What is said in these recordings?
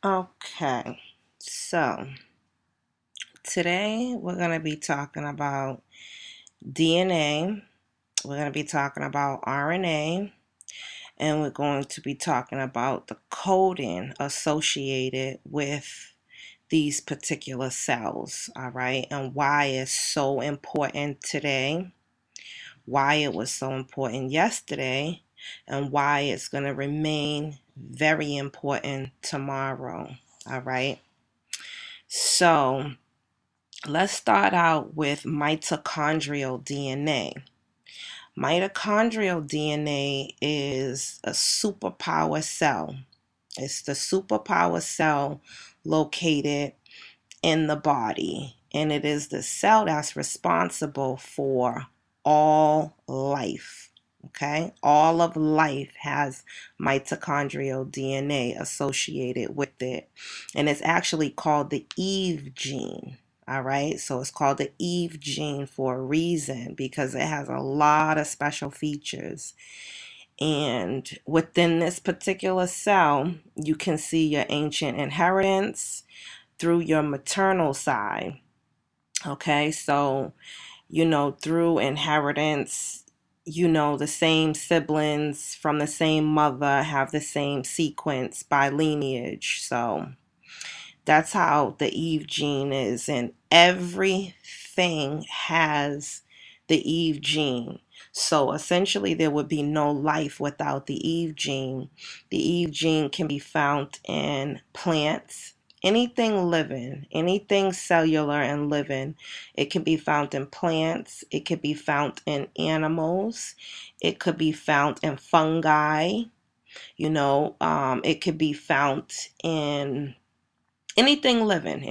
Okay, so today we're going to be talking about DNA, we're going to be talking about RNA, and we're going to be talking about the coding associated with these particular cells, all right, and why it's so important today, why it was so important yesterday, and why it's going to remain very important tomorrow, all right? So, let's start out with mitochondrial DNA. Mitochondrial DNA is a superpower cell. It's the superpower cell located in the body, and it is the cell that's responsible for all life. Okay, all of life has mitochondrial DNA associated with it, and it's actually called the Eve gene. All right, so it's called the Eve gene for a reason because it has a lot of special features. And within this particular cell, you can see your ancient inheritance through your maternal side. Okay, so through inheritance, the same siblings from the same mother have the same sequence by lineage. So that's how the Eve gene is, and everything has the Eve gene. So essentially, there would be no life without the Eve gene. The Eve gene can be found in plants, anything living, anything cellular and living. It can be found in plants, it could be found in animals, it could be found in fungi, it could be found in anything living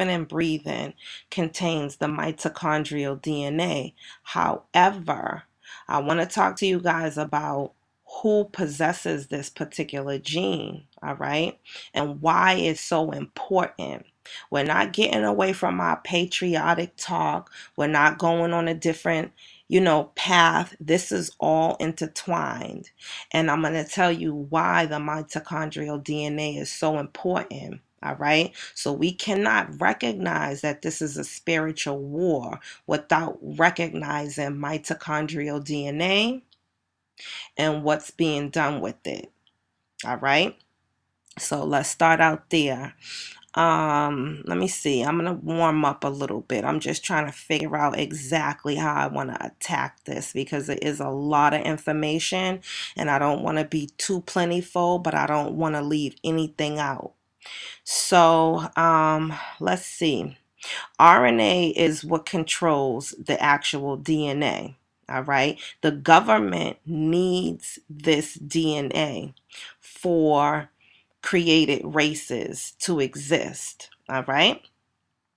and breathing contains the mitochondrial DNA. However, I want to talk to you guys about who possesses this particular gene, all right, and why it's so important. We're not getting away from our patriotic talk. We're not going on a different path. This is all intertwined. And I'm going to tell you why the mitochondrial DNA is so important. All right. So we cannot recognize that this is a spiritual war without recognizing mitochondrial DNA and what's being done with it. All right. So let's start out there. Let me see. I'm gonna warm up a little bit. I'm just trying to figure out exactly how I want to attack this because it is a lot of information and I don't want to be too plentiful, but I don't want to leave anything out. So let's see. RNA is what controls the actual DNA. All right. The government needs this DNA for created races to exist. All right.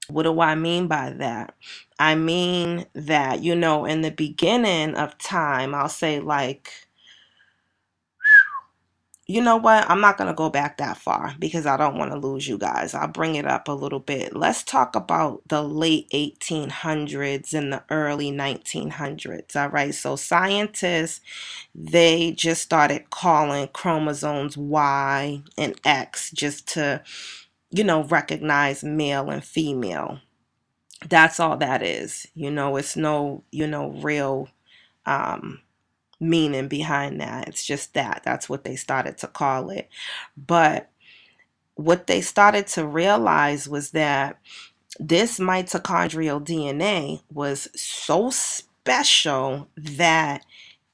What do I mean by that? I mean that, in the beginning of time, I'll say like, you know what? I'm not going to go back that far because I don't want to lose you guys. I'll bring it up a little bit. Let's talk about the late 1800s and the early 1900s. All right. So scientists, they just started calling chromosomes Y and X just to, recognize male and female. That's all that is. It's no, real um meaning behind that. It's just that's what they started to call it. But what they started to realize was that this mitochondrial DNA was so special that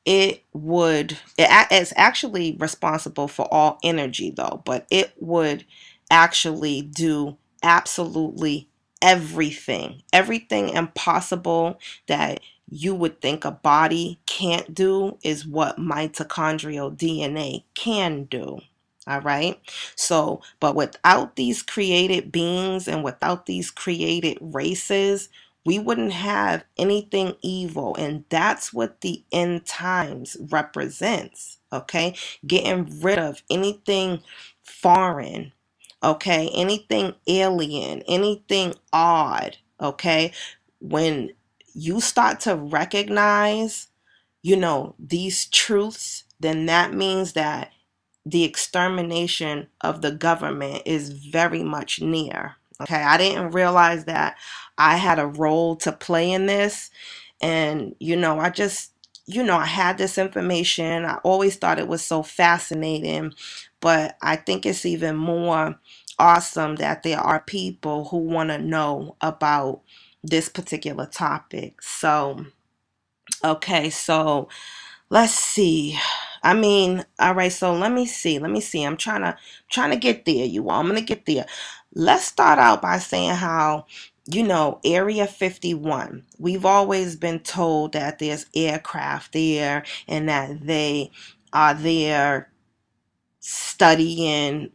it's actually responsible for all energy though, but it would actually do absolutely everything impossible that you would think a body can't do is what mitochondrial DNA can do. All right. So, but without these created beings and without these created races, we wouldn't have anything evil. And that's what the end times represents. Okay. Getting rid of anything foreign. Okay. Anything alien, anything odd. Okay. When you start to recognize, these truths, then that means that the extermination of the government is very much near. Okay, I didn't realize that I had a role to play in this. And, I had this information. I always thought it was so fascinating, but I think it's even more awesome that there are people who want to know about this particular topic. So, okay, so let's see. I mean, all right, so let me see. Let me see. I'm trying to get there, you all. I'm gonna get there. Let's start out by saying how, Area 51. We've always been told that there's aircraft there and that they are there studying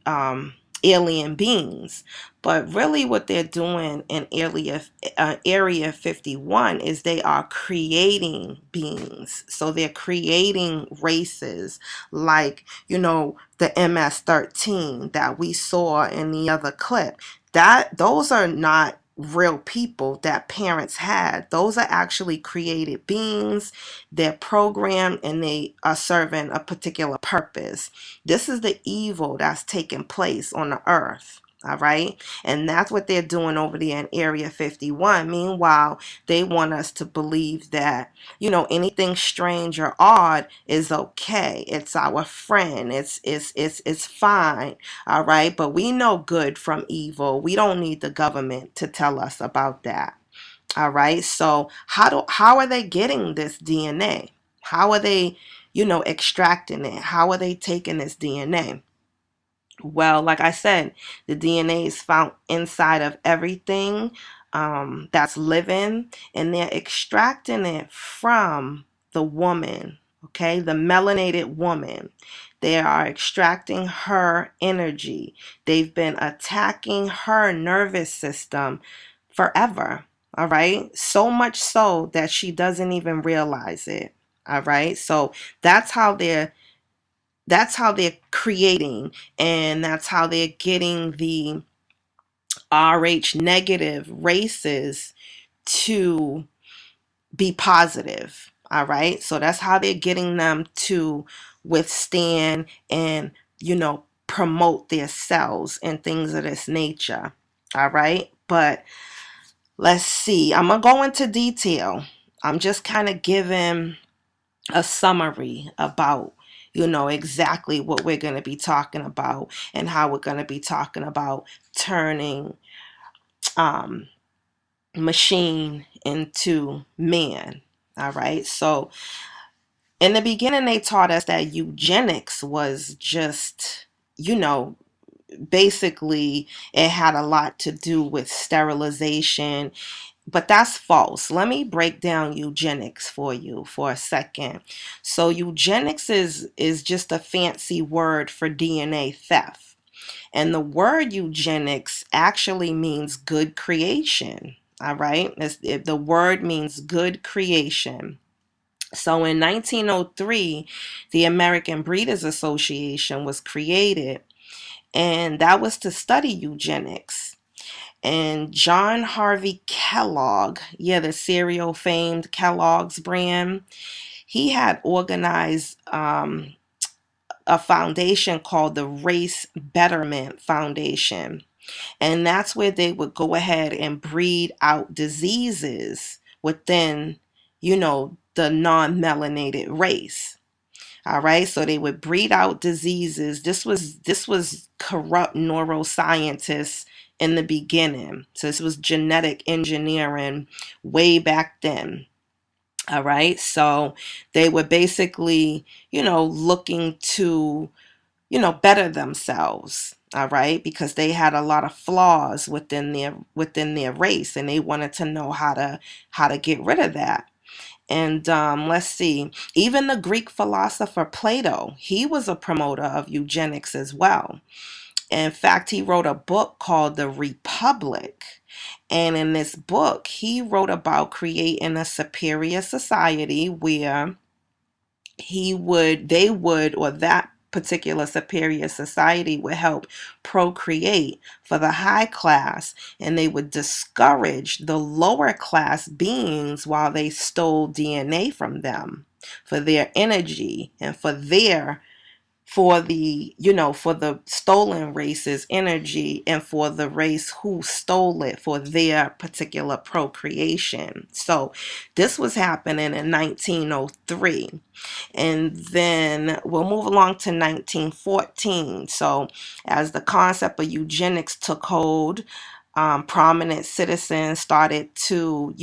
alien beings. But really what they're doing in area 51 is they are creating beings. So they're creating races like, the MS-13 that we saw in the other clip. Those are not real people that parents had. Those are actually created beings. They're programmed and they are serving a particular purpose. This is the evil that's taking place on the earth. All right. And that's what they're doing over there in Area 51. Meanwhile, they want us to believe that, anything strange or odd is okay. It's our friend. It's fine. All right. But we know good from evil. We don't need the government to tell us about that. All right. So how are they getting this DNA? How are they, extracting it? How are they taking this DNA? Well, like I said, the DNA is found inside of everything that's living, and they're extracting it from the woman, okay, the melanated woman. They are extracting her energy. They've been attacking her nervous system forever, all right? So much so that she doesn't even realize it, all right? So that's how they're that's how they're creating, and that's how they're getting the RH negative races to be positive. All right. So that's how they're getting them to withstand and, promote their cells and things of this nature. All right. But let's see. I'm going to go into detail. I'm just kind of giving a summary about exactly what we're going to be talking about and how we're going to be talking about turning um, machine into man. All right. So in the beginning, they taught us that eugenics was just, basically it had a lot to do with sterilization. But that's false. Let me break down eugenics for you for a second. So eugenics is just a fancy word for DNA theft. And the word eugenics actually means good creation. All right? The word means good creation. So in 1903, the American Breeders Association was created, and that was to study eugenics. And John Harvey Kellogg, the cereal famed Kellogg's brand, he had organized a foundation called the Race Betterment Foundation. And that's where they would go ahead and breed out diseases within, the non-melanated race. All right, so they would breed out diseases. This was corrupt neuroscientists in the beginning. So this was genetic engineering way back then. All right, so they were basically, looking to, better themselves. All right, because they had a lot of flaws within their race, and they wanted to know how to get rid of that. And let's see, even the Greek philosopher Plato, he was a promoter of eugenics as well. In fact, he wrote a book called The Republic. And in this book, he wrote about creating a superior society where that particular superior society would help procreate for the high class, and they would discourage the lower class beings while they stole DNA from them for their energy and for their for the, for the stolen race's energy, and for the race who stole it for their particular procreation. So this was happening in 1903. And then we'll move along to 1914. So as the concept of eugenics took hold, prominent citizens started to,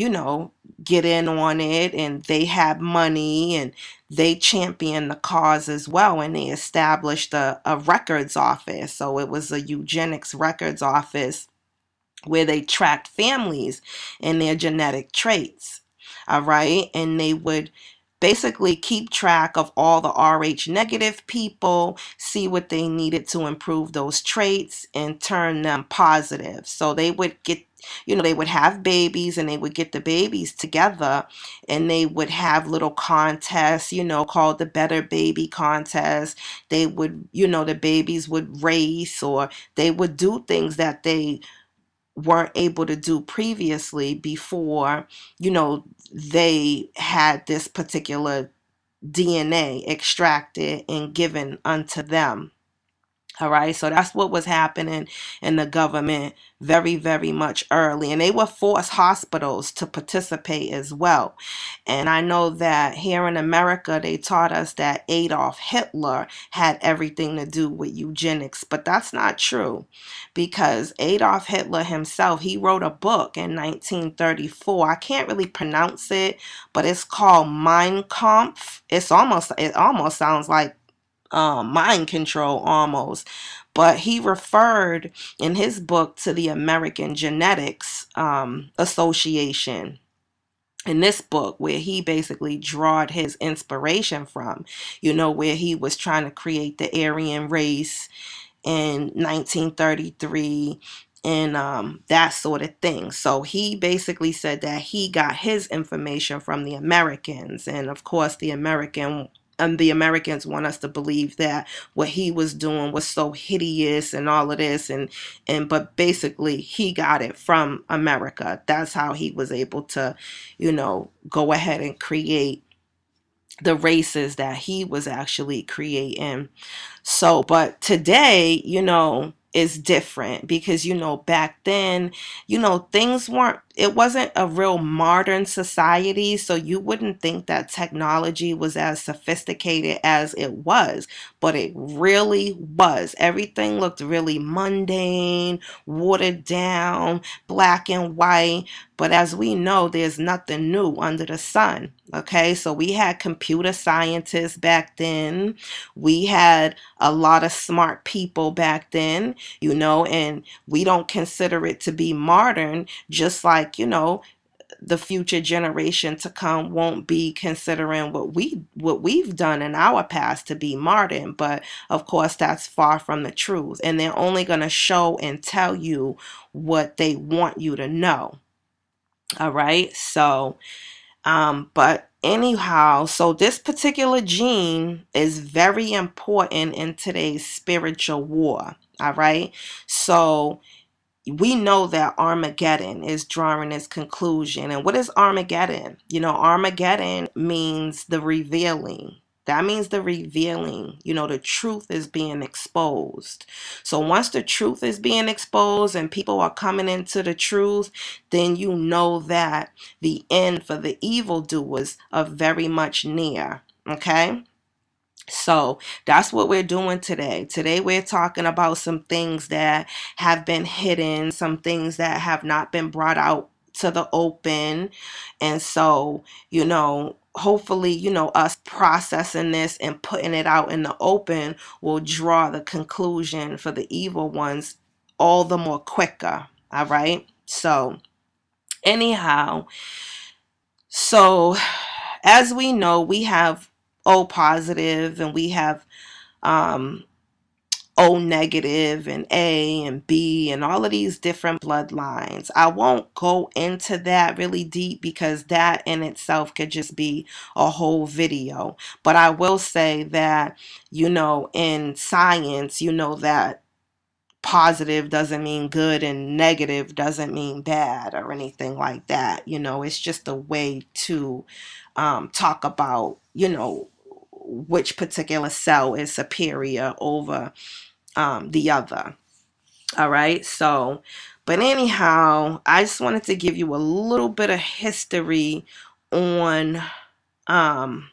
get in on it, and they had money, and they championed the cause as well, and they established a records office. So it was a eugenics records office where they tracked families and their genetic traits. All right. And they would basically keep track of all the Rh negative people, see what they needed to improve those traits and turn them positive. So they would get, they would have babies, and they would get the babies together, and they would have little contests, called the Better Baby Contest. They would, the babies would race, or they would do things that they weren't able to do previously before, they had this particular DNA extracted and given unto them. All right, so that's what was happening in the government very, very much early. And they would force hospitals to participate as well. And I know that here in America, they taught us that Adolf Hitler had everything to do with eugenics, but that's not true, because Adolf Hitler himself, he wrote a book in 1934. I can't really pronounce it, but it's called Mein Kampf. It almost sounds like mind control almost. But he referred in his book to the American Genetics Association in this book, where he basically drawed his inspiration from, where he was trying to create the Aryan race in 1933 and that sort of thing. So he basically said that he got his information from the Americans, and of course the Americans want us to believe that what he was doing was so hideous and all of this, but basically he got it from America. That's how he was able to, go ahead and create the races that he was actually creating. So, but today, is different, because, back then, it wasn't a real modern society. So you wouldn't think that technology was as sophisticated as it was, but it really was. Everything looked really mundane, watered down, black and white. But as we know, there's nothing new under the sun. Okay, so we had computer scientists back then. We had a lot of smart people back then, and we don't consider it to be modern, just like, the future generation to come won't be considering what we've done in our past to be modern. But of course, that's far from the truth, and they're only going to show and tell you what they want you to know. All right, so but anyhow, so this particular gene is very important in today's spiritual war. All right. So we know that Armageddon is drawing its conclusion. And what is Armageddon? Armageddon means the revealing. That means the revealing. The truth is being exposed. So once the truth is being exposed and people are coming into the truth, then you know that the end for the evildoers are very much near. Okay? So that's what we're doing today. Today we're talking about some things that have been hidden, some things that have not been brought out to the open. And so, hopefully, us processing this and putting it out in the open will draw the conclusion for the evil ones all the more quicker. All right. So anyhow, so as we know, we have O positive, and we have um, O negative, and A and B, and all of these different bloodlines. I won't go into that really deep, because that in itself could just be a whole video. But I will say that, in science, that positive doesn't mean good and negative doesn't mean bad or anything like that. It's just a way to talk about, which particular cell is superior over the other. All right. So, but anyhow, I just wanted to give you a little bit of history on, um,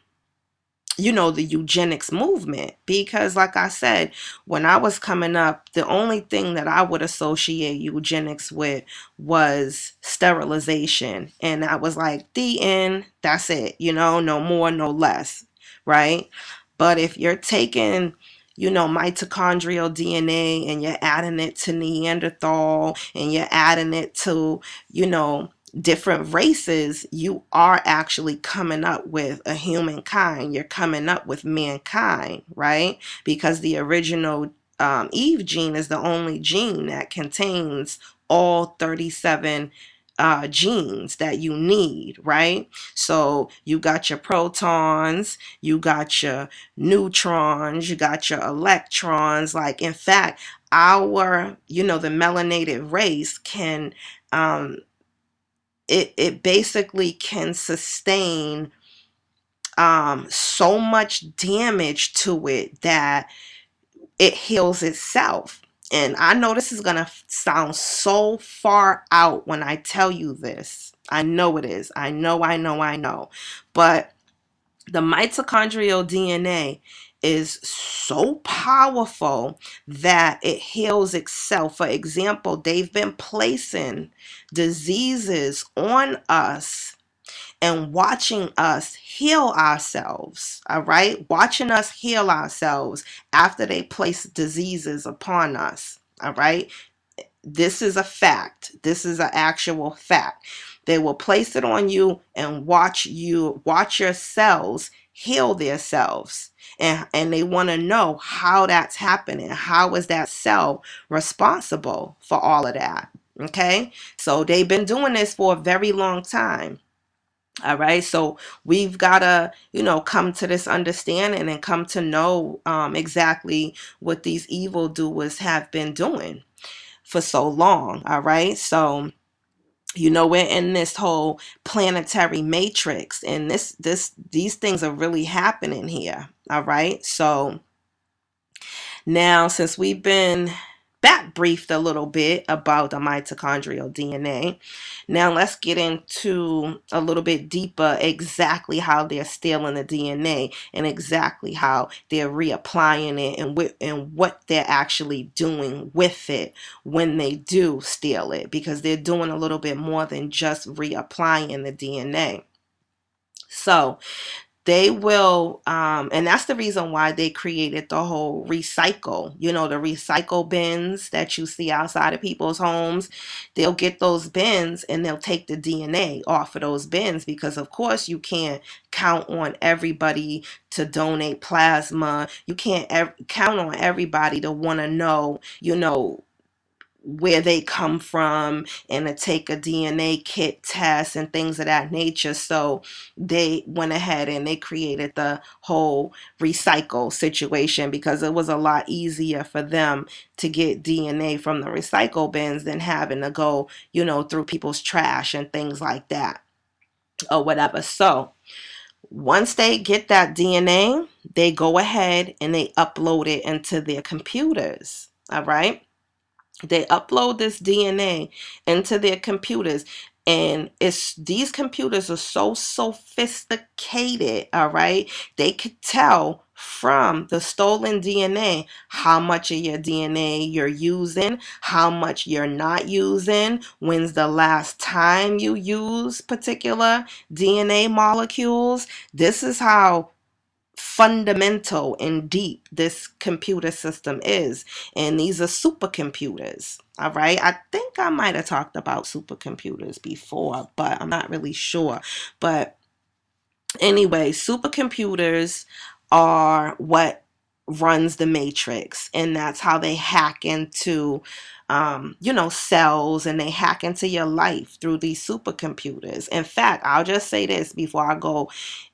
the eugenics movement, because like I said, when I was coming up, the only thing that I would associate eugenics with was sterilization, and I was like, the end, that's it, no more, no less, right? But if you're taking mitochondrial DNA and you're adding it to Neanderthal and you're adding it to different races, you are actually coming up with a humankind. You're coming up with mankind, right? Because the original Eve gene is the only gene that contains all 37 genes that you need, right? So you got your protons, you got your neutrons, you got your electrons. Like, in fact, our, the melanated race can, it basically can sustain so much damage to it that it heals itself. And I know this is going to sound so far out when I tell you this. I know it is. I know. But the mitochondrial DNA is so powerful that it heals itself. For example, they've been placing diseases on us and watching us heal ourselves, all right? Watching us heal ourselves after they place diseases upon us, all right? This is a fact. This is an actual fact. They will place it on you and watch your cells heal themselves. And they want to know how that's happening. How is that cell responsible for all of that? Okay? So they've been doing this for a very long time. All right, so we've got to, come to this understanding and come to know exactly what these evildoers have been doing for so long. All right, so we're in this whole planetary matrix, and these things are really happening here. All right, so now, since we've been back briefed a little bit about the mitochondrial DNA, now let's get into a little bit deeper exactly how they're stealing the DNA and exactly how they're reapplying it and what they're actually doing with it when they do steal it, because they're doing a little bit more than just reapplying the DNA. So they will, and that's the reason why they created the whole recycle, the recycle bins that you see outside of people's homes. They'll get those bins and they'll take the DNA off of those bins, because of course you can't count on everybody to donate plasma. You can't count on everybody to want to know, where they come from and to take a DNA kit test and things of that nature. So they went ahead and they created the whole recycle situation, because it was a lot easier for them to get DNA from the recycle bins than having to go, through people's trash and things like that or whatever. So once they get that DNA, they go ahead and they upload it into their computers. All right. They upload this DNA into their computers, and these computers are so sophisticated, all right? They could tell from the stolen DNA how much of your DNA you're using, how much you're not using, when's the last time you use particular DNA molecules. This is how fundamental and deep this computer system is, and these are supercomputers. All right, I think I might have talked about supercomputers before, but I'm not really sure. But anyway, supercomputers are what runs the matrix, and that's how they hack into cells, and they hack into your life through these supercomputers. In fact, I'll just say this before I go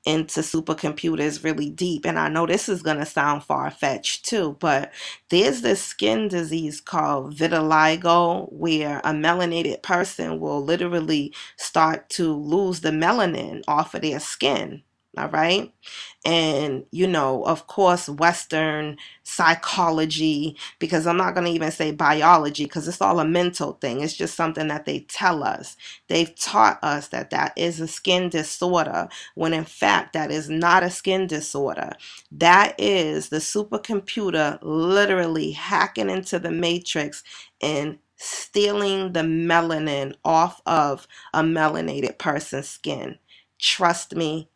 into supercomputers really deep, and I know this is going to sound far-fetched too, but there's this skin disease called vitiligo, where a melanated person will literally start to lose the melanin off of their skin. All right. And, of course, Western psychology, because I'm not going to even say biology, because it's all a mental thing. It's just something that they tell us. They've taught us that that is a skin disorder, when in fact that is not a skin disorder. That is the supercomputer literally hacking into the matrix and stealing the melanin off of a melanated person's skin. Trust me,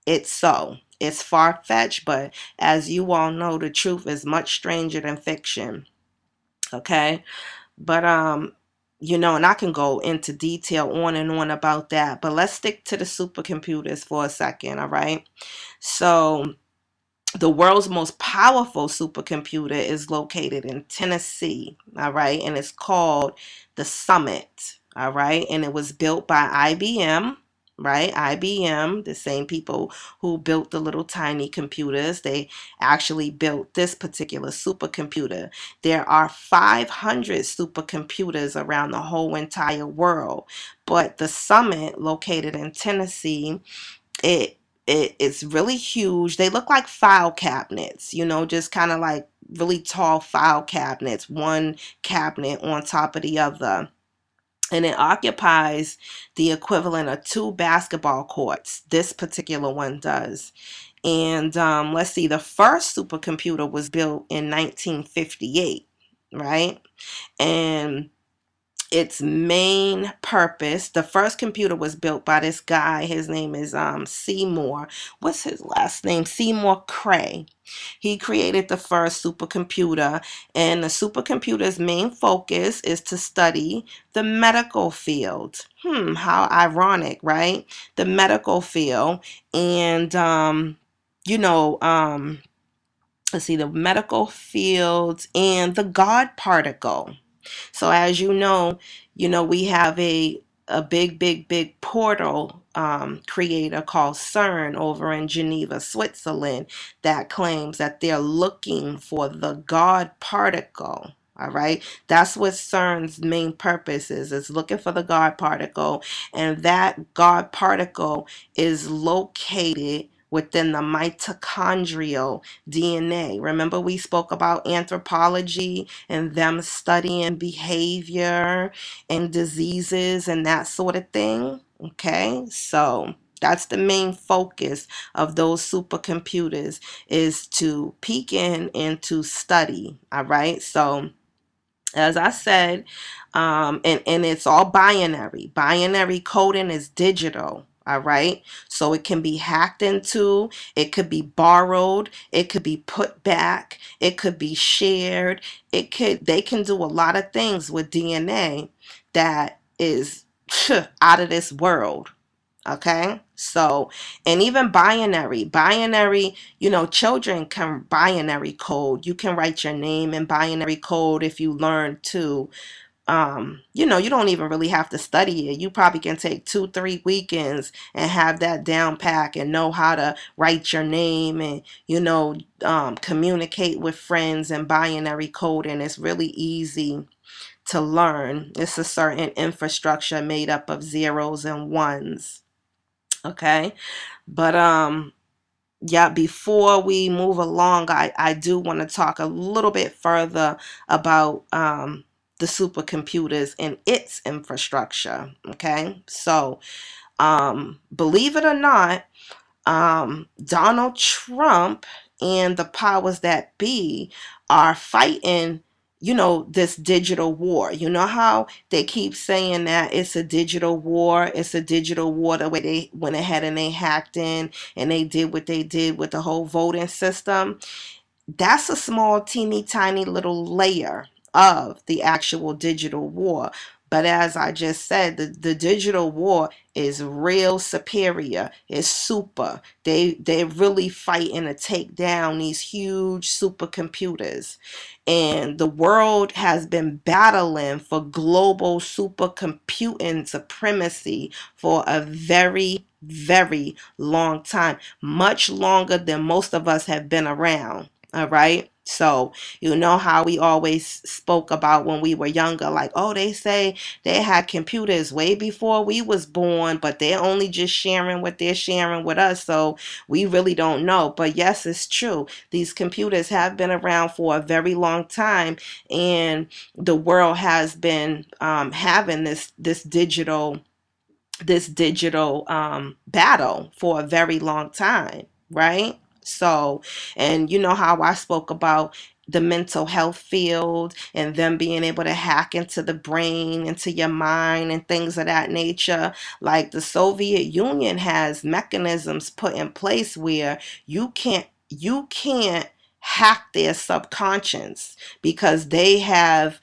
it's so. It's far-fetched, but as you all know, the truth is much stranger than fiction. Okay? But and I can go into detail on and on about that, but let's stick to the supercomputers for a second, all right? So the world's most powerful supercomputer is located in Tennessee, all right? And it's called the Summit, all right? And it was built by IBM, right? IBM, the same people who built the little tiny computers, they actually built this particular supercomputer. There are 500 supercomputers around the whole entire world, but the Summit, located in Tennessee, it it's really huge. They look like file cabinets, just kind of like really tall file cabinets, one cabinet on top of the other. And it occupies the equivalent of 2 basketball courts. This particular one does. And let's see, the first supercomputer was built in 1958, right? And its main purpose, the first computer was built by this guy. His name is Seymour. What's his last name? Seymour Cray. He created the first supercomputer, and the supercomputer's main focus is to study the medical field. How ironic, right? The medical field. And let's see, the medical field and the God particle. So as we have a big portal creator called CERN over in Geneva, Switzerland, that claims that they're looking for the God particle. All right, that's what CERN's main purpose is looking for the God particle, and that God particle is located within the mitochondrial DNA. Remember, we spoke about anthropology and them studying behavior and diseases and that sort of thing. Okay, so that's the main focus of those supercomputers, is to peek in and to study. All right, so as I said, and it's all binary. Binary coding is digital. All right. So it can be hacked into, it could be borrowed, it could be put back, it could be shared. They can do a lot of things with DNA that is out of this world. Okay, so, and even binary, children can binary code. You can write your name in binary code if you learn to. You don't even really have to study it. You probably can take 2-3 weekends and have that down pack and know how to write your name and, communicate with friends in binary code. And it's really easy to learn. It's a certain infrastructure made up of zeros and ones. Okay, but yeah, before we move along, I do want to talk a little bit further about the supercomputers and its infrastructure. Okay, so believe it or not, Donald Trump and the powers that be are fighting, this digital war. You know how they keep saying that it's a digital war? It's a digital war, the way they went ahead and they hacked in and they did what they did with the whole voting system. That's a small, teeny tiny little layer of the actual digital war. But as I just said, the digital war is real superior. It's super. They're really fighting to take down these huge supercomputers. And the world has been battling for global supercomputing supremacy for a very, long time, much longer than most of us have been around. All right. So, you know how we always spoke about when we were younger, like, oh, they say they had computers way before we was born, but they're only just sharing what they're sharing with us. So we really don't know. But yes, it's true. These computers have been around for a very long time, and the world has been having this digital battle for a very long time, right? So, and you know how I spoke about the mental health field and them being able to hack into the brain, into your mind, and things of that nature. Like the Soviet Union has mechanisms put in place where you can't hack their subconscious because they have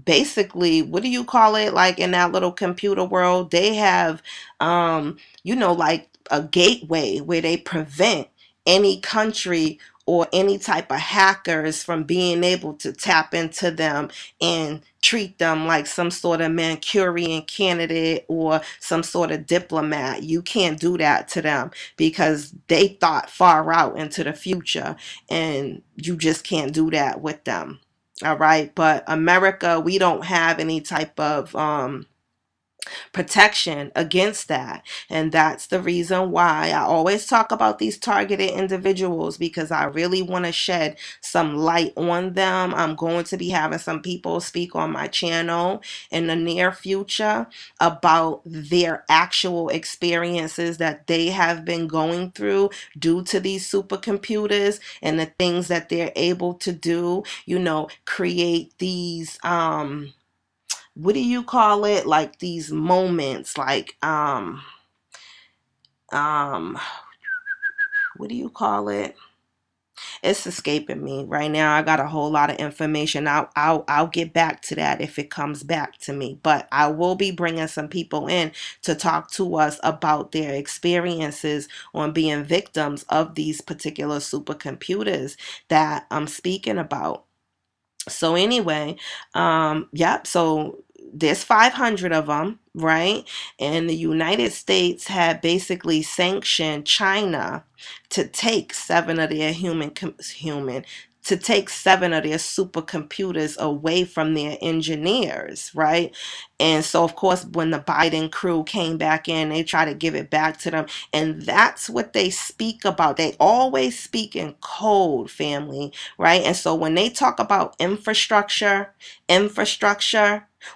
basically, what do you call it, like in that little computer world, they have like a gateway where they prevent any country or any type of hackers from being able to tap into them and treat them like some sort of Manchurian candidate or some sort of diplomat. You can't do that to them because they thought far out into the future, and you just can't do that with them. All right. But America, we don't have any type of protection against that. And that's the reason why I always talk about these targeted individuals, because I really want to shed some light on them. I'm going to be having some people speak on my channel in the near future about their actual experiences that they have been going through due to these supercomputers and the things that they're able to do, create these what do you call it, like these moments, like um what do you call it? It's escaping me right now. I got a whole lot of information. I'll get back to that if it comes back to me. But I will be bringing some people in to talk to us about their experiences on being victims of these particular supercomputers that I'm speaking about. So anyway, yep. So there's 500 of them, right? And the United States had basically sanctioned China to take to take seven of their supercomputers away from their engineers, right? And so, of course, when the Biden crew came back in, they try to give it back to them. And that's what they speak about. They always speak in code, family, right? And so when they talk about infrastructure,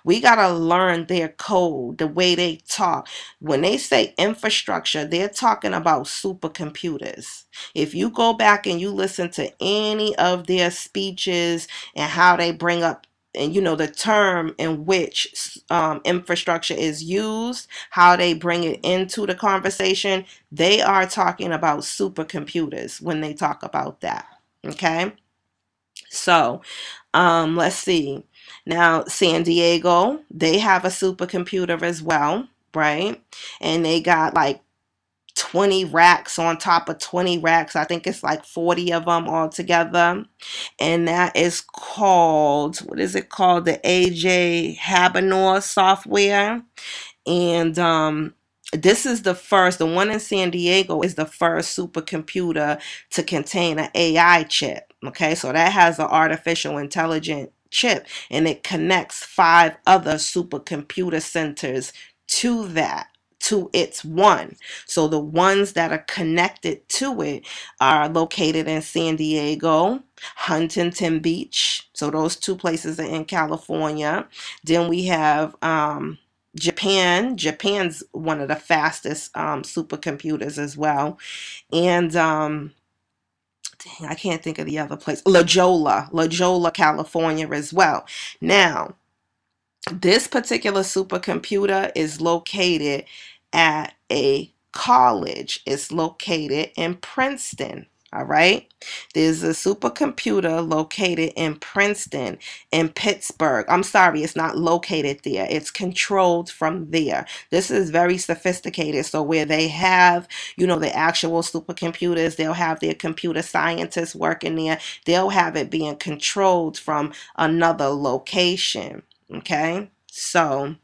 we got to learn their code, the way they talk. When they say infrastructure, they're talking about supercomputers. If you go back and you listen to any of their speeches and how they bring up, and the term in which infrastructure is used, how they bring it into the conversation, they are talking about supercomputers when they talk about that. Okay? So, let's see. Now, San Diego, they have a supercomputer as well, right? And they got like 20 racks on top of 20 racks. I think it's like 40 of them all together. And that is called, what is it called? The AJ Habanor software. And this is the one in San Diego is the first supercomputer to contain an AI chip. Okay, so that has an artificial intelligence chip, and it connects 5 other supercomputer centers to its one. So the ones that are connected to it are located in San Diego, Huntington Beach. So those 2 places are in California. Then we have Japan. Japan's one of the fastest supercomputers as well. And dang, I can't think of the other place. La Jolla, California as well. Now, this particular supercomputer is located at a college. It's located in Princeton. All right. There's a supercomputer located in Princeton, in Pittsburgh. I'm sorry, it's not located there. It's controlled from there. This is very sophisticated. So where they have, the actual supercomputers, they'll have their computer scientists working there. They'll have it being controlled from another location. Okay. So,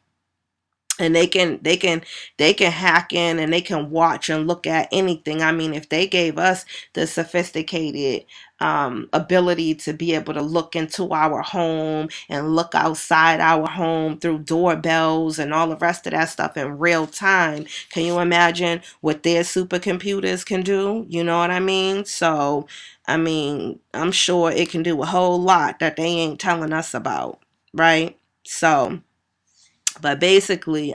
and they can hack in and they can watch and look at anything. I mean, if they gave us the sophisticated ability to be able to look into our home and look outside our home through doorbells and all the rest of that stuff in real time. Can you imagine what their supercomputers can do? You know what I mean? So, I mean, I'm sure it can do a whole lot that they ain't telling us about, right? So, but basically,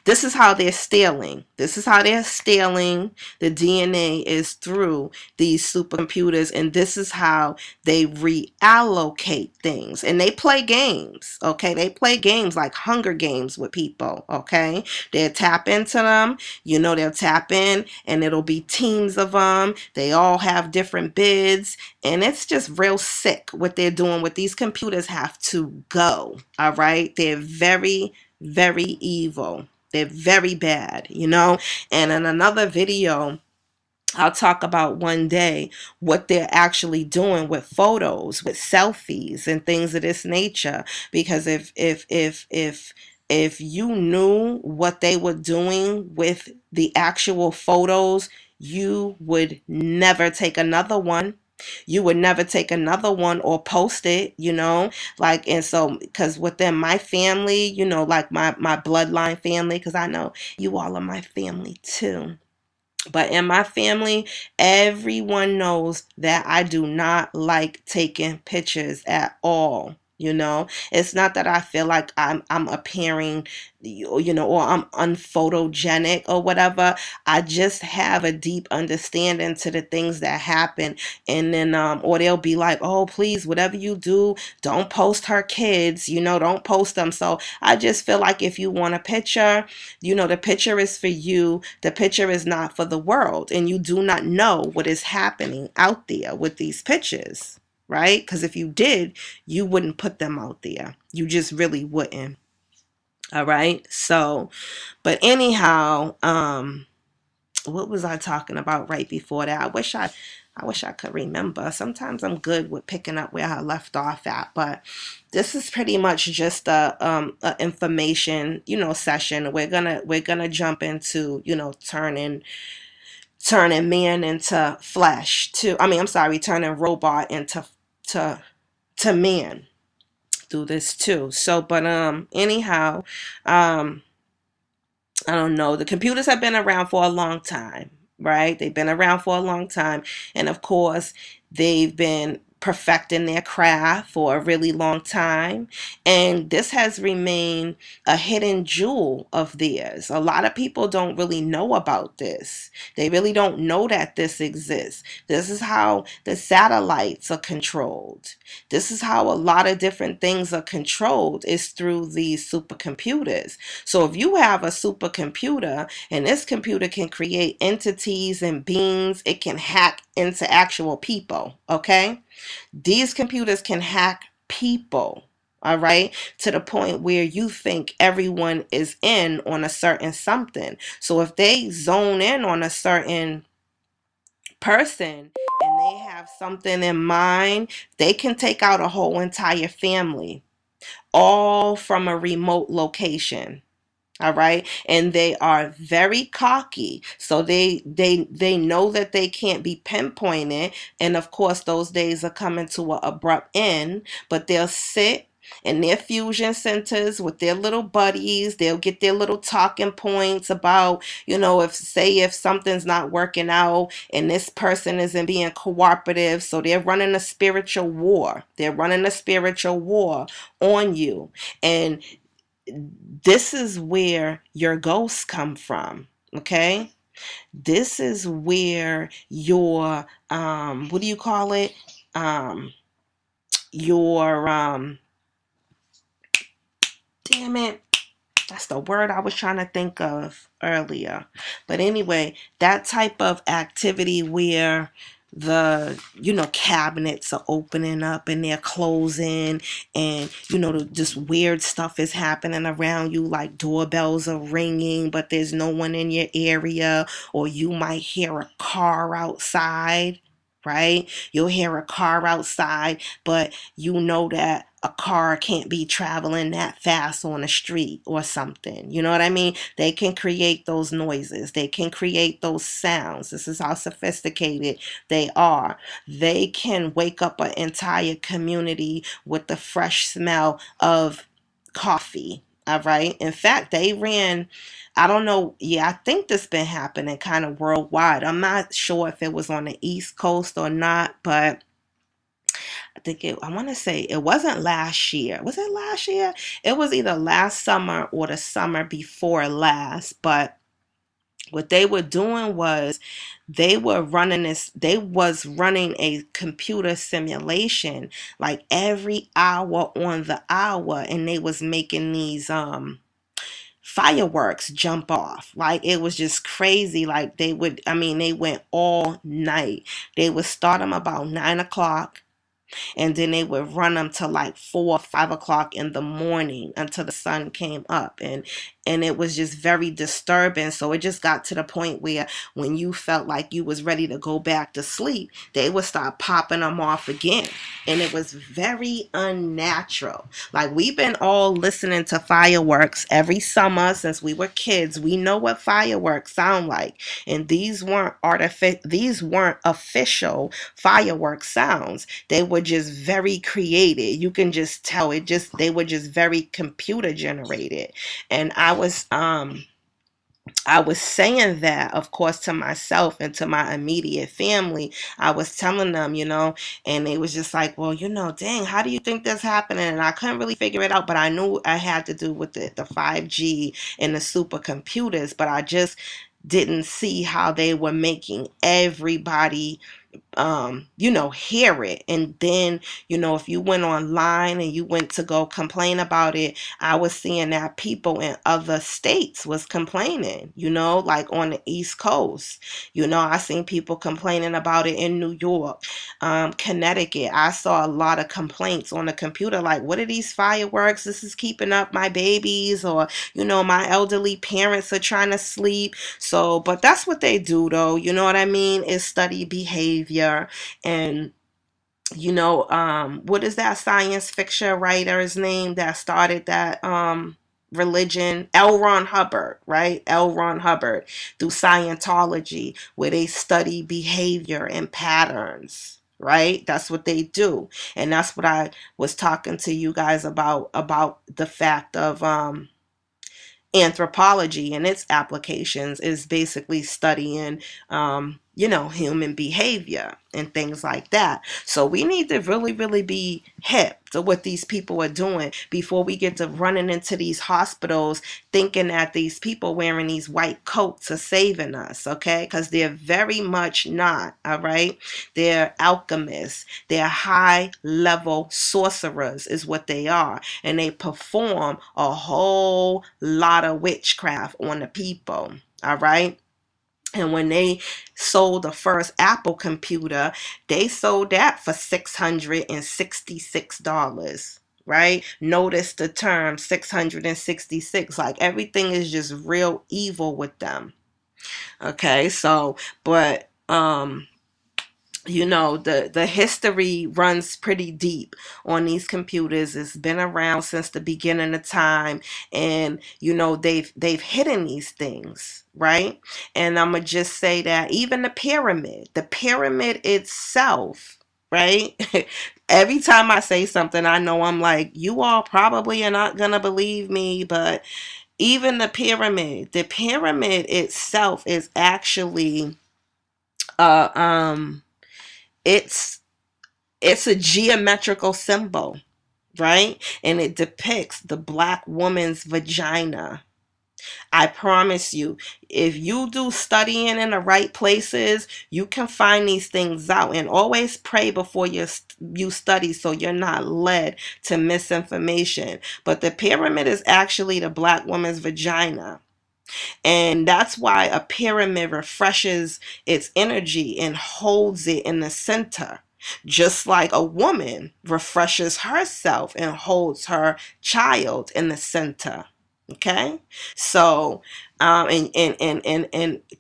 this is how they're stealing. This is how they're stealing the DNA is through these supercomputers, and this is how they reallocate things. And they play games, okay? They play games like Hunger Games with people, okay? They'll tap into them, you know, they'll tap in, and it'll be teams of them. They all have different bids, and it's just real sick what they're doing. With these computers have to go, all right? They're very, very evil. They're very bad, you know? And in another video, I'll talk about one day what they're actually doing with photos, with selfies and things of this nature. Because if you knew what they were doing with the actual photos, you would never take another one. You would never take another one or post it, you know, like. And so, because within my family, you know, like my bloodline family, because I know you all are my family too. But in my family, everyone knows that I do not like taking pictures at all. You know, it's not that I feel like I'm appearing, you know, or I'm unphotogenic or whatever. I just have a deep understanding to the things that happen. And then or they'll be like, oh, please, whatever you do, don't post her kids, you know, don't post them. So I just feel like if you want a picture, you know, the picture is for you. The picture is not for the world. And you do not know what is happening out there with these pictures, right? Because if you did, you wouldn't put them out there. You just really wouldn't. All right. So, but anyhow, what was I talking about right before that? I wish I could remember. Sometimes I'm good with picking up where I left off at, but this is pretty much just a information, you know, session. We're gonna jump into, you know, turning man into flesh to, I mean, I'm sorry, turning robot into to man through this too. So, but anyhow, I don't know. The computers have been around for a long time, right? They've been around for a long time. And of course, they've been perfecting their craft for a really long time. And this has remained a hidden jewel of theirs. A lot of people don't really know about this. They really don't know that this exists. This is how the satellites are controlled. This is how a lot of different things are controlled, is through these supercomputers. So if you have a supercomputer and this computer can create entities and beings, it can hack into actual people, okay? These computers can hack people, all right, to the point where you think everyone is in on a certain something. So if they zone in on a certain person and they have something in mind, they can take out a whole entire family, all from a remote location. All right. And they are very cocky. So they know that they can't be pinpointed. And of course, those days are coming to an abrupt end, but they'll sit in their fusion centers with their little buddies. They'll get their little talking points about, you know, if something's not working out and this person isn't being cooperative. So they're running a spiritual war. They're running a spiritual war on you. And this is where your ghosts come from, okay? This is where your what do you call it? Your damn it. That's the word I was trying to think of earlier. But anyway, that type of activity where the, you know, cabinets are opening up and they're closing, and you know, just weird stuff is happening around you, like doorbells are ringing but there's no one in your area, or you might hear a car outside. right? You'll hear a car outside, but you know that a car can't be traveling that fast on the street or something. You know what I mean? They can create those noises. They can create those sounds. This is how sophisticated they are. They can wake up an entire community with the fresh smell of coffee. All right. In fact, they ran, I don't know. Yeah, I think this been happening kind of worldwide. I'm not sure if it was on the East Coast or not, but I want to say it wasn't last year. Was it last year? It was either last summer or the summer before last. But what they were doing was they was running a computer simulation like every hour on the hour, and they was making these fireworks jump off. Like it was just crazy. Like they went all night. They would start them about 9 o'clock, and then they would run them to like 4 or 5 o'clock in the morning until the sun came up, and it was just very disturbing. So it just got to the point where when you felt like you was ready to go back to sleep, they would start popping them off again, and it was very unnatural. Like we've been all listening to fireworks every summer since we were kids. We know what fireworks sound like, and these weren't official firework sounds. They were just very created. You can just tell they were just very computer generated. And I was saying that, of course, to myself and to my immediate family. I was telling them, and they was just like, well, dang, how do you think that's happening? And I couldn't really figure it out, but I knew I had to do with the 5G and the supercomputers, but I just didn't see how they were making everybody hear it. And then, if you went online and you went to go complain about it, I was seeing that people in other states was complaining, like on the East Coast. I seen people complaining about it in New York, Connecticut. I saw a lot of complaints on the computer, like, what are these fireworks? This is keeping up my babies, or, my elderly parents are trying to sleep. So, but that's what they do though, you know what I mean, is study behavior. And what is that science fiction writer's name that started that religion? L. Ron Hubbard, right? L. Ron Hubbard, through Scientology, where they study behavior and patterns. Right? That's what they do. And that's what I was talking to you guys about the fact of anthropology and its applications is basically studying human behavior and things like that. So we need to really, really be hip to what these people are doing before we get to running into these hospitals thinking that these people wearing these white coats are saving us, okay? Because they're very much not, all right? They're alchemists. They're high-level sorcerers is what they are. And they perform a whole lot of witchcraft on the people, all right? And when they sold the first Apple computer, they sold that for $666, right? Notice the term 666. Like everything is just real evil with them. Okay, so, but, the history runs pretty deep on these computers. It's been around since the beginning of time, and they've hidden these things, right? And I'm gonna just say that even the pyramid itself, right? Every time I say something, I know I'm like, you all probably are not gonna believe me, but even the pyramid itself is actually uh um it's a geometrical symbol, right? And it depicts the black woman's vagina. I promise you, if you do studying in the right places, you can find these things out. And always pray before you study so you're not led to misinformation. But the pyramid is actually the black woman's vagina. And that's why a pyramid refreshes its energy and holds it in the center. Just like a woman refreshes herself and holds her child in the center. Okay, so and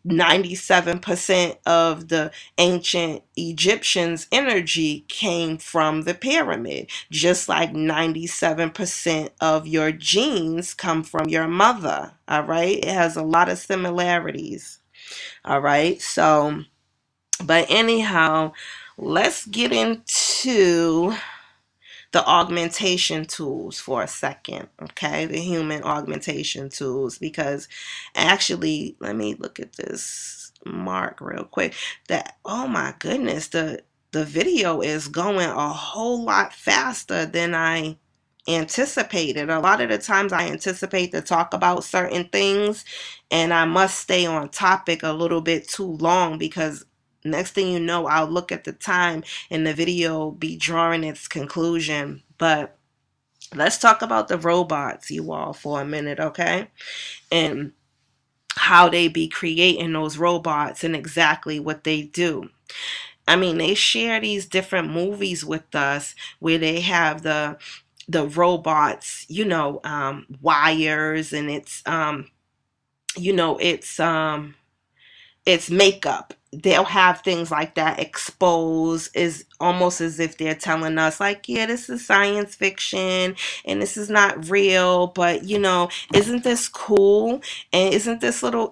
97% of the ancient Egyptians' energy came from the pyramid, just like 97% of your genes come from your mother. All right, it has a lot of similarities. All right, so but anyhow, let's get into the augmentation tools for a second, okay? The human augmentation tools, because actually, let me look at this mark real quick. That, oh my goodness, the video is going a whole lot faster than I anticipated. A lot of the times I anticipate to talk about certain things and I must stay on topic a little bit too long, because next thing you know, I'll look at the time and the video be drawing its conclusion. But let's talk about the robots, you all, for a minute, okay? And how they be creating those robots and exactly what they do. I mean, they share these different movies with us where they have the robots, wires, and it's makeup. They'll have things like that exposed, is almost as if they're telling us, like, yeah, this is science fiction and this is not real, but isn't this cool? And isn't this little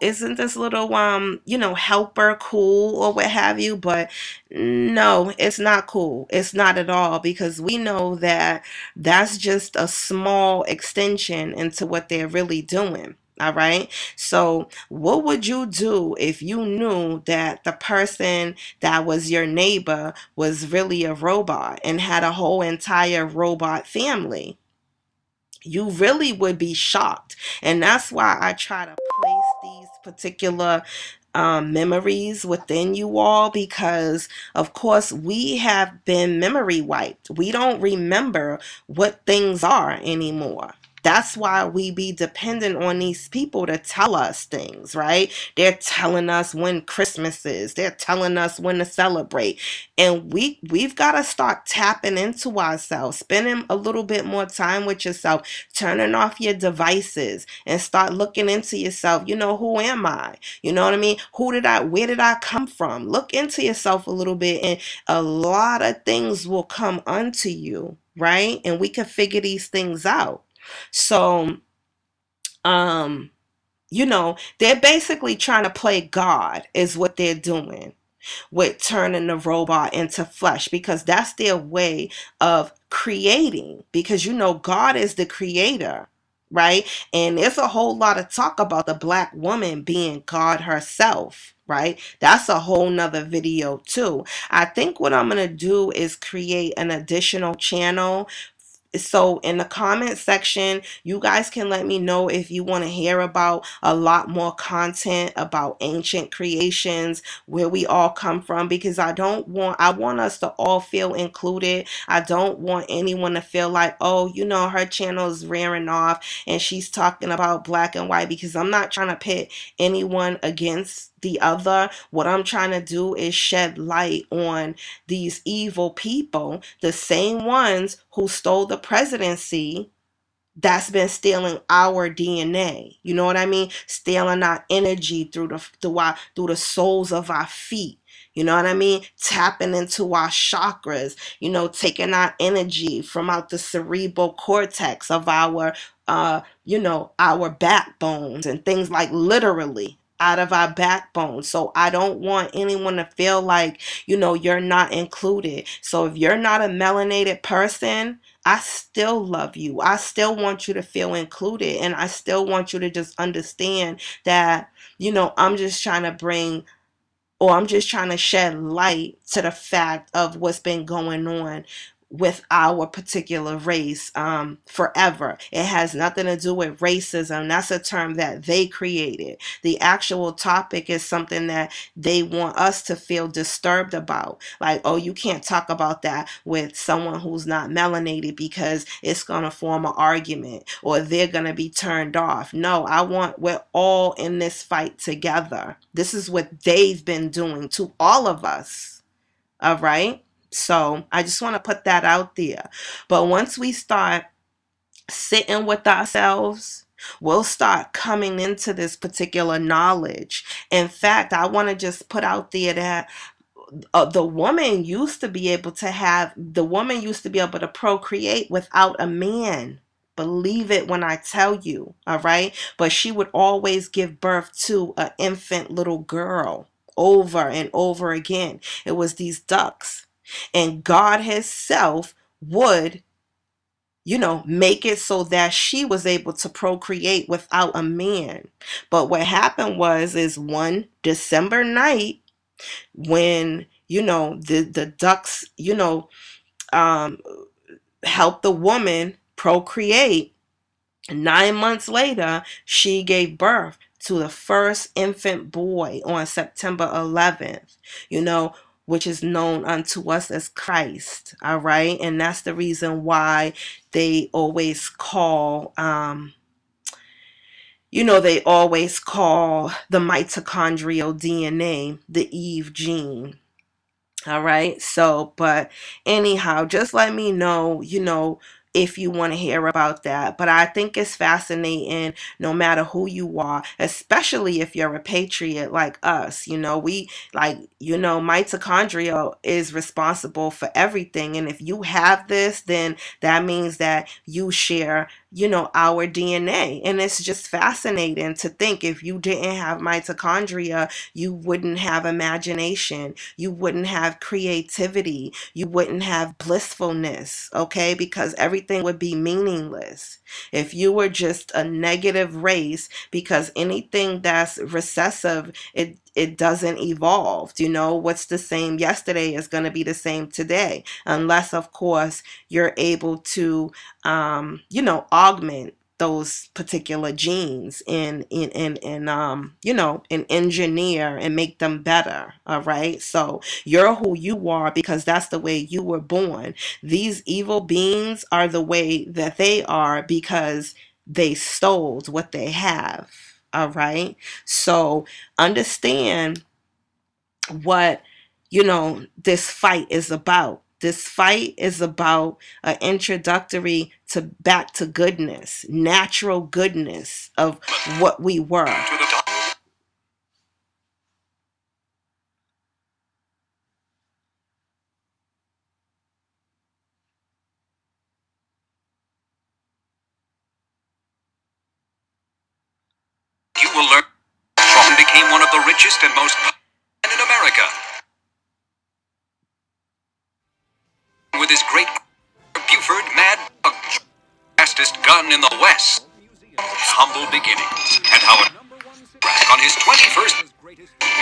helper cool, or what have you? But no, it's not cool. It's not at all, because we know that that's just a small extension into what they're really doing. All right. So, what would you do if you knew that the person that was your neighbor was really a robot and had a whole entire robot family? You really would be shocked. And that's why I try to place these particular memories within you all, because of course we have been memory wiped. We don't remember what things are anymore. That's why we be dependent on these people to tell us things, right? They're telling us when Christmas is. They're telling us when to celebrate. And we've got to start tapping into ourselves, spending a little bit more time with yourself, turning off your devices and start looking into yourself. Who am I? You know what I mean? Where did I come from? Look into yourself a little bit, and a lot of things will come unto you, right? And we can figure these things out. So, they're basically trying to play God, is what they're doing with turning the robot into flesh, because that's their way of creating, because God is the creator, right? And there's a whole lot of talk about the black woman being God herself, right? That's a whole nother video too. I think what I'm gonna do is create an additional channel. So in the comment section, you guys can let me know if you want to hear about a lot more content about ancient creations, where we all come from, because I want us to all feel included. I don't want anyone to feel like, oh, her channel is rearing off and she's talking about black and white, because I'm not trying to pit anyone against the other. What I'm trying to do is shed light on these evil people, the same ones who stole the presidency, that's been stealing our DNA. You know what I mean? Stealing our energy through the soles of our feet. You know what I mean? Tapping into our chakras, taking our energy from out the cerebral cortex of our backbones and things, like literally out of our backbone. So I don't want anyone to feel like, you're not included. So if you're not a melanated person, I still love you. I still want you to feel included. And I still want you to just understand that, I'm just trying to I'm just trying to shed light to the fact of what's been going on with our particular race forever. It has nothing to do with racism. That's a term that they created. The actual topic is something that they want us to feel disturbed about. Like, oh, you can't talk about that with someone who's not melanated because it's going to form an argument or they're going to be turned off. No, we're all in this fight together. This is what they've been doing to all of us. All right? So I just want to put that out there. But once we start sitting with ourselves We'll start coming into this particular knowledge. In fact, I want to just put out there that the woman used to be able to procreate without a man. Believe it when I tell you, all right? But she would always give birth to an infant little girl over and over again. It was these ducks. And God Himself would, make it so that she was able to procreate without a man. But what happened is one December night, when the ducks um helped the woman procreate, 9 months later she gave birth to the first infant boy on September 11th, which is known unto us as Christ. All right. And that's the reason why they always call the mitochondrial DNA the Eve gene. All right. So, but anyhow, just let me know, if you want to hear about that. But I think it's fascinating no matter who you are, especially if you're a patriot like us. Mitochondria is responsible for everything. And if you have this, then that means that you share, our DNA. And it's just fascinating to think, if you didn't have mitochondria, you wouldn't have imagination, you wouldn't have creativity, you wouldn't have blissfulness, okay? Because everything would be meaningless if you were just a negative race, because anything that's recessive, it doesn't evolve. What's the same yesterday is going to be the same today, unless of course you're able to augment those particular genes and engineer and make them better. All right. So you're who you are because that's the way you were born. These evil beings are the way that they are because they stole what they have. All right. So understand what, this fight is about. This fight is about an introductory to back to goodness, natural goodness of what we were. You will learn Trump became one of the richest and most in America. With his great Buford Mad Dog, fastest gun in the West. Humble beginnings, and how it on his 21st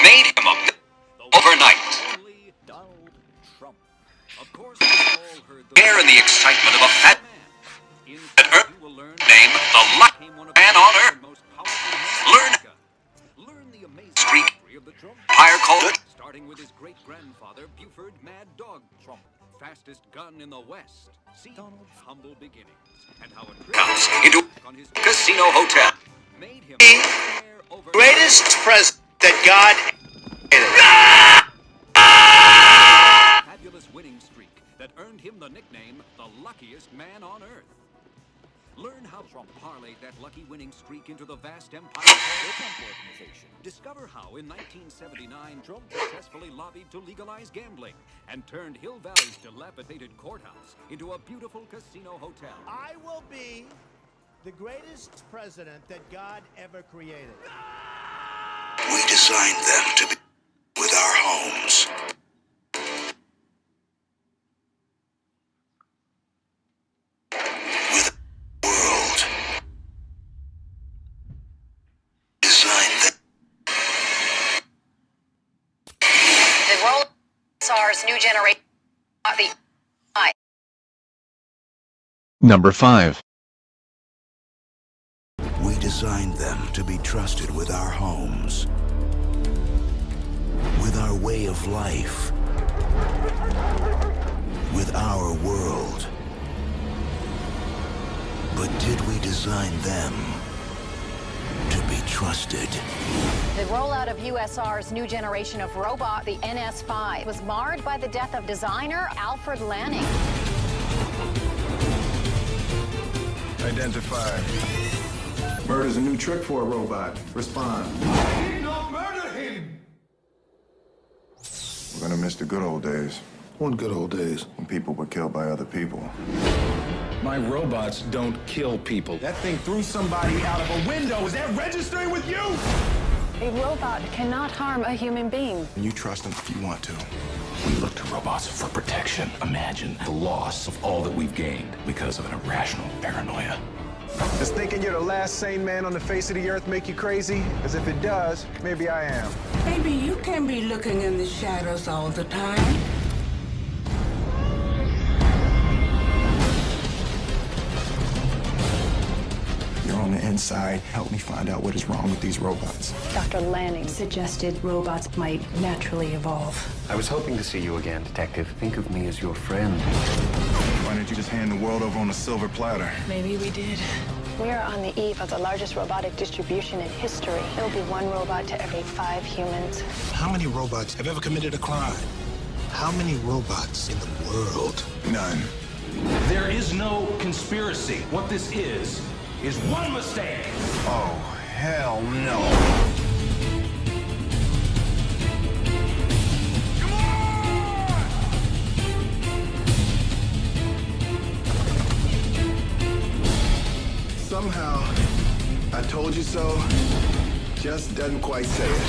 made him a overnight. Care and the excitement of a fat that earned name the lucky man on earth. Learn the amazing streak of the Trump higher called starting with his great grandfather Buford Mad Dog Trump, fastest gun in the West. See Donald's humble beginnings and how it comes into on his casino hotel. Made him the greatest president that God created. Fabulous winning streak that earned him the nickname the luckiest man on earth. Learn how Trump parlayed that lucky winning streak into the vast empire called the Trump Organization. Discover how in 1979 Trump successfully lobbied to legalize gambling and turned Hill Valley's dilapidated courthouse into a beautiful casino hotel. I will be the greatest president that God ever created. We designed them to be with our homes. With the world. Designed them. The role SARS new generation the Number 5. We designed them to be trusted with our homes. With our way of life. With our world. But did we design them to be trusted? The rollout of USR's new generation of robot, the NS5, was marred by the death of designer Alfred Lanning. Identify. Murder's a new trick for a robot. Respond. I did not murder him! We're gonna miss the good old days. What good old days? When people were killed by other people. My robots don't kill people. That thing threw somebody out of a window. Is that registering with you? A robot cannot harm a human being. You trust them if you want to. We look to robots for protection. Imagine the loss of all that we've gained because of an irrational paranoia. Does thinking you're the last sane man on the face of the earth make you crazy? Because if it does, maybe I am. Maybe you can be looking in the shadows all the time. You're on the inside. Help me find out what is wrong with these robots. Dr. Lanning Suggested robots might naturally evolve. I was hoping to see you again, Detective. Think of me as your friend. Why didn't you just hand the world over on a silver platter? Maybe we did. We are on the eve of the largest robotic distribution in history. There will be one robot to every 5 humans. How many robots have ever committed a crime? How many robots in the world? None. There is no conspiracy. What this is one mistake. Oh, hell no. Somehow, I told you so just doesn't quite say it.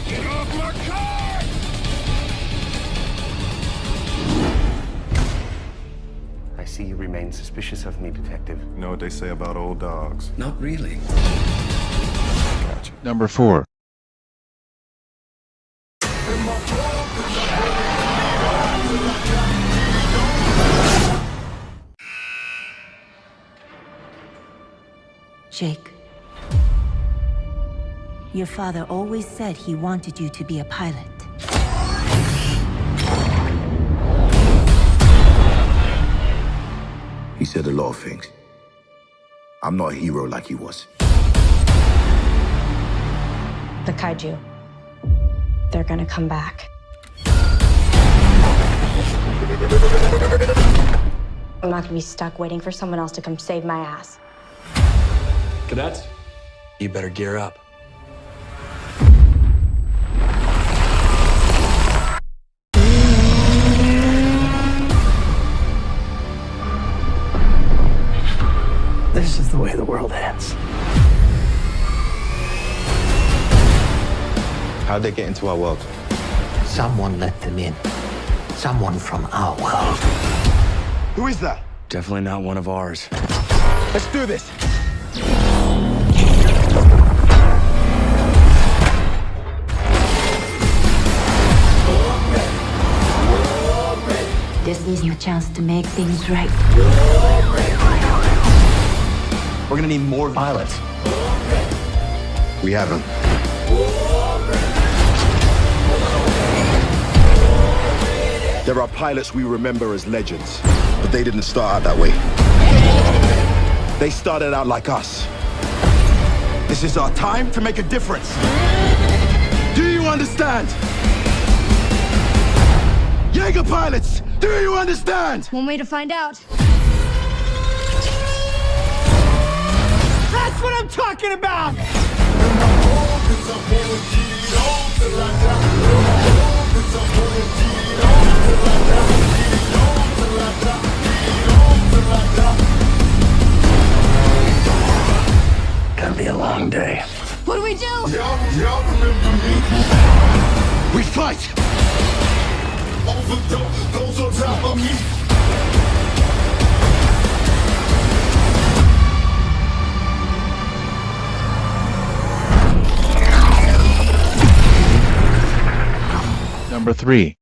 Get off my car! I see you remain suspicious of me, Detective. You know what they say about old dogs? Not really. Gotcha. Number 4. Jake, your father always said he wanted you to be a pilot. He said a lot of things. I'm not a hero like he was. The kaiju, they're gonna come back. I'm not gonna be stuck waiting for someone else to come save my ass. Cadets, you better gear up. This is the way the world ends. How'd they get into our world? Someone let them in. Someone from our world. Who is that? Definitely not one of ours. Let's do this. This is your chance to make things right. We're gonna need more pilots. We haven't. There are pilots we remember as legends, but they didn't start out that way. They started out like us. This is our time to make a difference. Do you understand? Jaeger pilots, do you understand? One way to find out. That's what I'm talking about! Gonna be a long day. What do we do? We fight! Those on top of me. Number 3.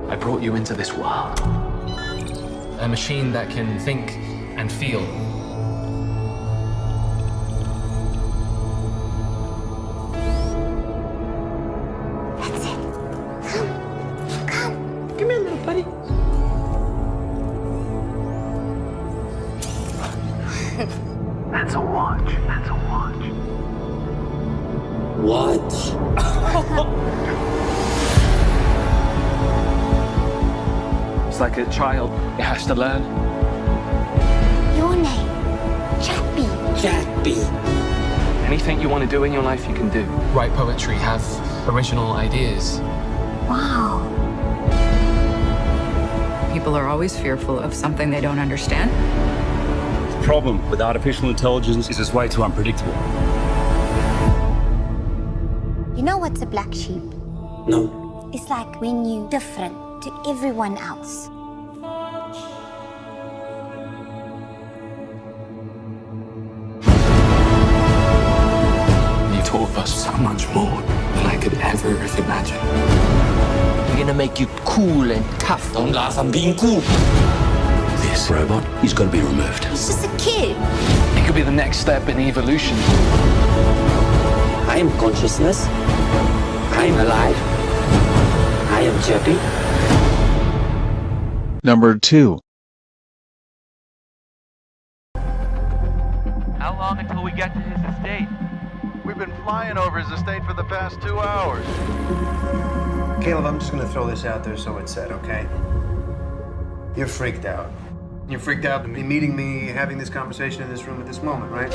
I brought you into this world. A machine that can think and feel. buddy? That's a watch. That's a watch. What? It's like a child. It has to learn. Your name? Chappie. Chappie. Anything you want to do in your life, you can do. Write poetry, have original ideas. Wow. People are always fearful of something they don't understand. The problem with artificial intelligence is it's way too unpredictable. You know what's a black sheep? No. It's like when you're different to everyone else. You taught us so much more than I could ever have imagined. We're gonna make you cool and tough. Don't laugh, I'm being cool. This robot is going to be removed. He's just a kid. It could be the next step in evolution. I am consciousness. I am alive. I am Chappie. Number 2. How long until we get to his estate? We've been flying over his estate for the past 2 hours. Caleb, I'm just gonna throw this out there so it's said, okay? You're freaked out. You're freaked out to be meeting me, having this conversation in this room at this moment, right?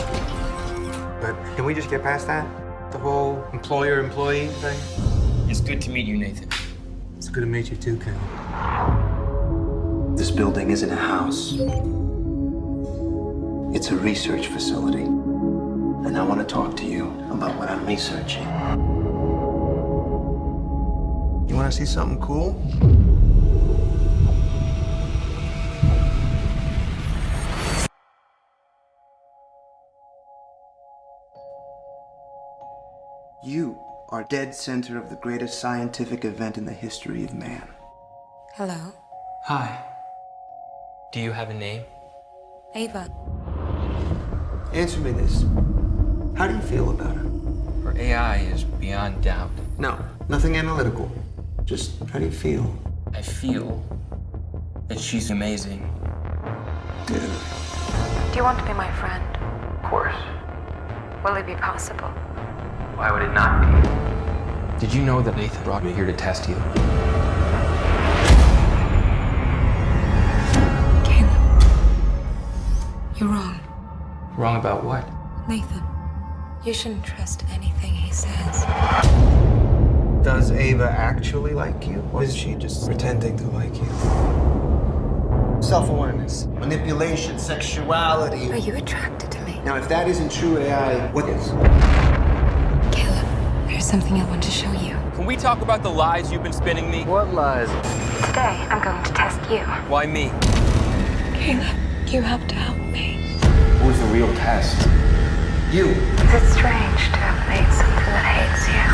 But can we just get past that? The whole employer-employee thing? It's good to meet you, Nathan. It's good to meet you too, Caleb. This building isn't a house. It's a research facility. And I want to talk to you about what I'm researching. You want to see something cool? You are dead center of the greatest scientific event in the history of man. Hello, Hi. Do you have a name? Ava. Answer me this. How do you feel about her? Her AI is beyond doubt. No, nothing analytical. Just how do you feel? I feel that she's amazing. Dude. Do you want to be my friend? Of course. Will it be possible? Why would it not be? Did you know that Nathan brought me here to test you? Caleb, you're wrong. Wrong about what? Nathan, you shouldn't trust anything he says. Does Ava actually like you? Or is she just pretending to like you? Self-awareness, manipulation, sexuality. Are you attracted to me? Now, if that isn't true AI, what is? Caleb, there's something I want to show you. Can we talk about the lies you've been spinning me? What lies? Today, I'm going to test you. Why me? Caleb, you have to help me. What was the real test? You. Is it strange to have made something that hates you?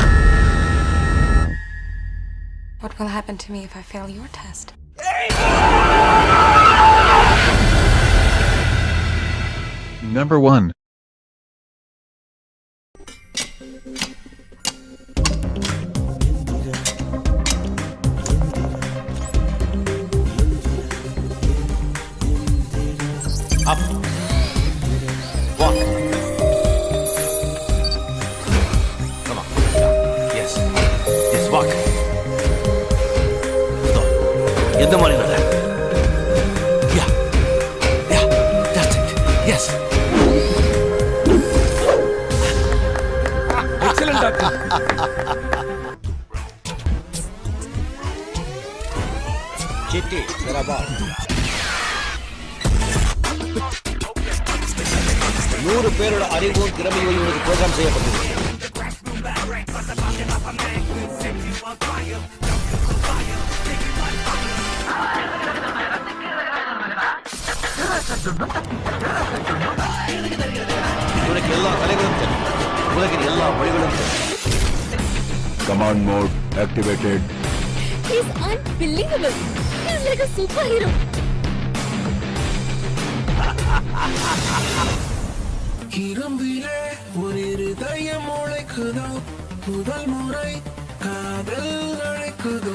What will happen to me if I fail your test? Number 1. Up. Walk. Come on. Yes. Yes, walk. எந்த மாதிரி நட? Yeah. Yeah. That's it. Yes. Excellent, doctor. Chitti, तेरा बाप. 100 பேரோட அறிவும் திறமையும் இவனுக்கு program செய்யப்பட்டது. இவனுக்கு எல்லா கலைகளும் தெரியும். உலகின் எல்லா மொழிகளும் தெரியும். Command mode activated. He's unbelievable. He's like a superhero. இரும்பிலே ஒரு இதயம் உழைக்குதோ முதல் முறை காதல் அழைக்குதோ